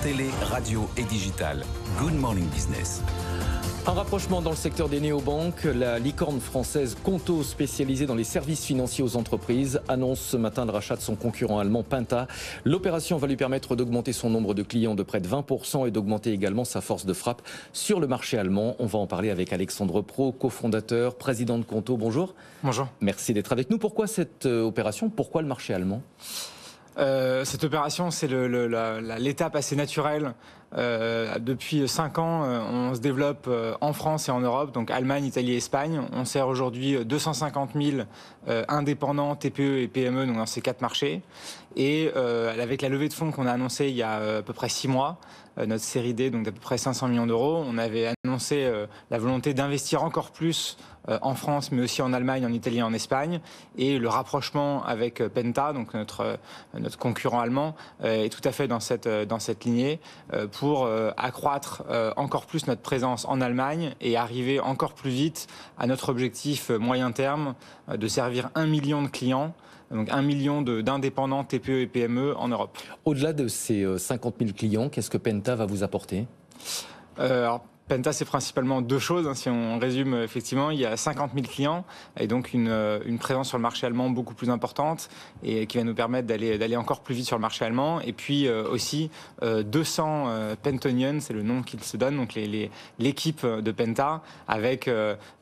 télé, radio et digital. Good Morning Business. Un rapprochement dans le secteur des néobanques. La licorne française Conto, spécialisée dans les services financiers aux entreprises, annonce ce matin le rachat de son concurrent allemand Penta. L'opération va lui permettre d'augmenter son nombre de clients de près de 20% et d'augmenter également sa force de frappe sur le marché allemand. On va en parler avec Alexandre Pro, cofondateur, président de Conto. Bonjour. Bonjour. Merci d'être avec nous. Pourquoi cette opération? Pourquoi le marché allemand? Cette opération, c'est l'étape assez naturelle. Depuis 5 ans, on se développe en France et en Europe, donc Allemagne, Italie et Espagne. On sert aujourd'hui 250 000 indépendants, TPE et PME donc dans ces 4 marchés. Et avec la levée de fonds qu'on a annoncée il y a à peu près 6 mois, notre série D donc d'à peu près 500 millions d'euros, on avait annoncé la volonté d'investir encore plus en France, mais aussi en Allemagne, en Italie et en Espagne. Et le rapprochement avec Penta, donc notre concurrent allemand, est tout à fait dans cette lignée pour accroître encore plus notre présence en Allemagne et arriver encore plus vite à notre objectif moyen terme de servir 1 million de clients. Donc 1 million d'indépendants TPE et PME en Europe. Au-delà de ces 50 000 clients, qu'est-ce que Penta va vous apporter? Penta, c'est principalement 2 choses. Si on résume, effectivement, il y a 50 000 clients et donc une présence sur le marché allemand beaucoup plus importante et qui va nous permettre d'aller encore plus vite sur le marché allemand. Et puis aussi 200 Pentonians, c'est le nom qu'ils se donnent, donc l'équipe de Penta, avec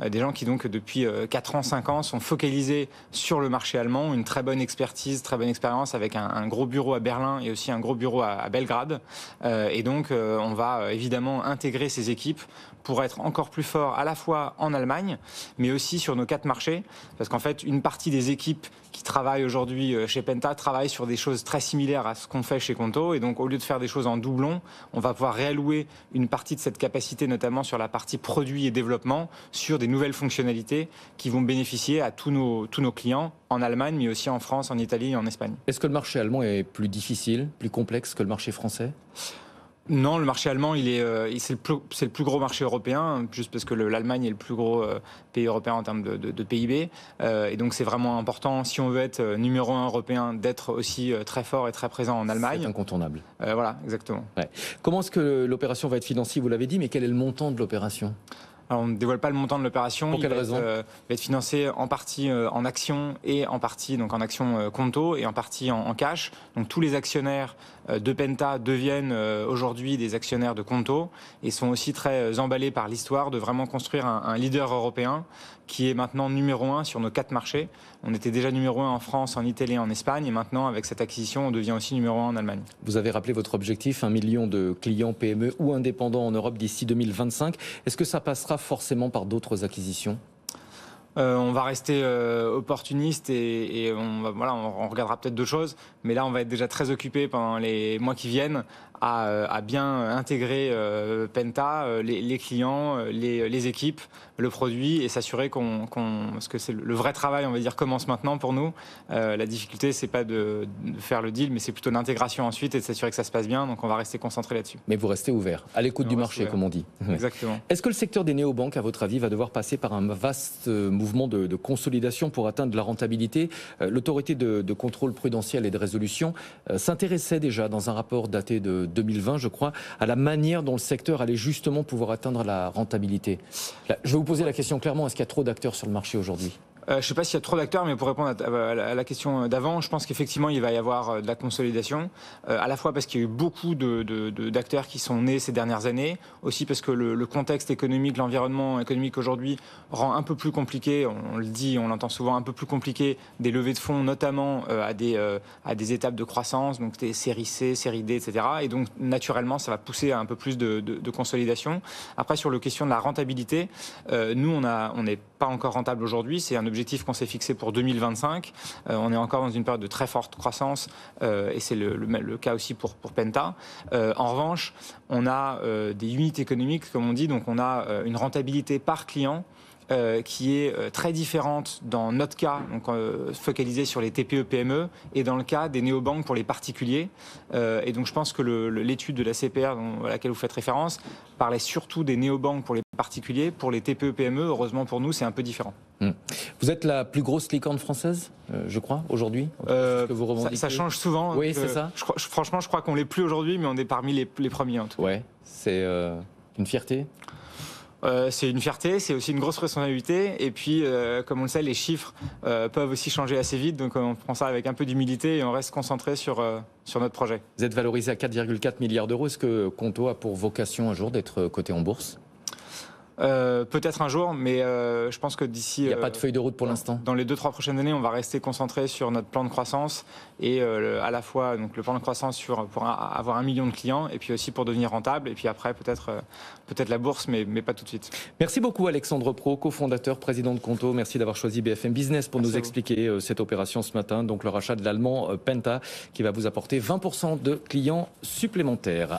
des gens qui donc depuis 4 ans, 5 ans sont focalisés sur le marché allemand, une très bonne expertise, très bonne expérience avec un gros bureau à Berlin et aussi un gros bureau à Belgrade. Et donc on va évidemment intégrer ces équipes pour être encore plus fort à la fois en Allemagne, mais aussi sur nos 4 marchés, parce qu'en fait, une partie des équipes qui travaillent aujourd'hui chez Penta travaillent sur des choses très similaires à ce qu'on fait chez Conto, et donc au lieu de faire des choses en doublon, on va pouvoir réallouer une partie de cette capacité, notamment sur la partie produit et développement, sur des nouvelles fonctionnalités qui vont bénéficier à tous nos clients en Allemagne, mais aussi en France, en Italie et en Espagne. Est-ce que le marché allemand est plus difficile, plus complexe que le marché français? Non, le marché allemand, c'est le plus gros marché européen, juste parce que l'Allemagne est le plus gros pays européen en termes de PIB. Et donc, c'est vraiment important, si on veut être numéro 1 européen, d'être aussi très fort et très présent en Allemagne. C'est incontournable. Voilà, exactement. Ouais. Comment est-ce que l'opération va être financée? Vous l'avez dit, mais quel est le montant de l'opération? Alors, on ne dévoile pas le montant de l'opération. Pour quelle raison? Il va être financé en partie en actions et en partie donc en actions Conto et en partie en cash. Donc tous les actionnaires de Penta deviennent aujourd'hui des actionnaires de Conto et sont aussi très emballés par l'histoire de vraiment construire un leader européen qui est maintenant numéro 1 sur nos 4 marchés. On était déjà numéro 1 en France, en Italie et en Espagne, et maintenant avec cette acquisition, on devient aussi numéro 1 en Allemagne. Vous avez rappelé votre objectif, 1 million de clients PME ou indépendants en Europe d'ici 2025. Est-ce que ça passera forcément par d'autres acquisitions? On va rester opportuniste et on regardera peut-être d'autres choses. Mais là, on va être déjà très occupé pendant les mois qui viennent à bien intégrer Penta, les clients, les équipes, le produit et s'assurer parce que c'est le vrai travail, on va dire, commence maintenant pour nous. La difficulté, c'est pas de faire le deal, mais c'est plutôt l'intégration ensuite et de s'assurer que ça se passe bien. Donc, on va rester concentré là-dessus. Mais vous restez ouvert, à l'écoute du marché, comme on dit. Exactement. Est-ce que le secteur des néobanques, à votre avis, va devoir passer par un vaste mouvement de consolidation pour atteindre la rentabilité? L'autorité de contrôle prudentiel et de résolution s'intéressait déjà dans un rapport daté de 2020, je crois, à la manière dont le secteur allait justement pouvoir atteindre la rentabilité. Là, je vais vous poser la question clairement, est-ce qu'il y a trop d'acteurs sur le marché aujourd'hui? Je ne sais pas s'il y a trop d'acteurs, mais pour répondre à la question d'avant, je pense qu'effectivement, il va y avoir de la consolidation, à la fois parce qu'il y a eu beaucoup d'acteurs qui sont nés ces dernières années, aussi parce que le contexte économique, l'environnement économique aujourd'hui rend un peu plus compliqué, on le dit, on l'entend souvent, un peu plus compliqué des levées de fonds, notamment à des étapes de croissance, donc des séries C, séries D, etc. Et donc, naturellement, ça va pousser à un peu plus de consolidation. Après, sur la question de la rentabilité, nous, on n'est pas encore rentable aujourd'hui, c'est un objectif qu'on s'est fixé pour 2025. On est encore dans une période de très forte croissance et c'est le cas aussi pour Penta. En revanche, on a des unités économiques, comme on dit, donc on a une rentabilité par client qui est très différente dans notre cas, donc focalisée sur les TPE-PME, et dans le cas des néobanques pour les particuliers. Et donc je pense que l'étude de la CPR à laquelle vous faites référence parlait surtout des néobanques pour les particuliers. Pour les TPE-PME, heureusement pour nous, c'est un peu différent. Vous êtes la plus grosse licorne française, je crois, aujourd'hui, ça change souvent. Oui, c'est ça. Franchement, je crois qu'on l'est plus aujourd'hui, mais on est parmi les premiers en tout cas. Ouais, c'est une fierté. C'est une fierté, c'est aussi une grosse responsabilité. Et puis, comme on le sait, les chiffres peuvent aussi changer assez vite. Donc, on prend ça avec un peu d'humilité et on reste concentré sur notre projet. Vous êtes valorisé à 4,4 milliards d'euros. Est-ce que Conto a pour vocation un jour d'être coté en bourse ? Peut-être un jour, mais je pense que d'ici... Il n'y a pas de feuille de route pour l'instant. Dans les 2-3 prochaines années, on va rester concentré sur notre plan de croissance et à la fois donc, le plan de croissance pour avoir 1 million de clients et puis aussi pour devenir rentable et puis après peut-être la bourse, mais pas tout de suite. Merci beaucoup Alexandre Pro, cofondateur, président de Conto. Merci d'avoir choisi BFM Business pour nous expliquer cette opération ce matin. Donc le rachat de l'allemand Penta qui va vous apporter 20% de clients supplémentaires.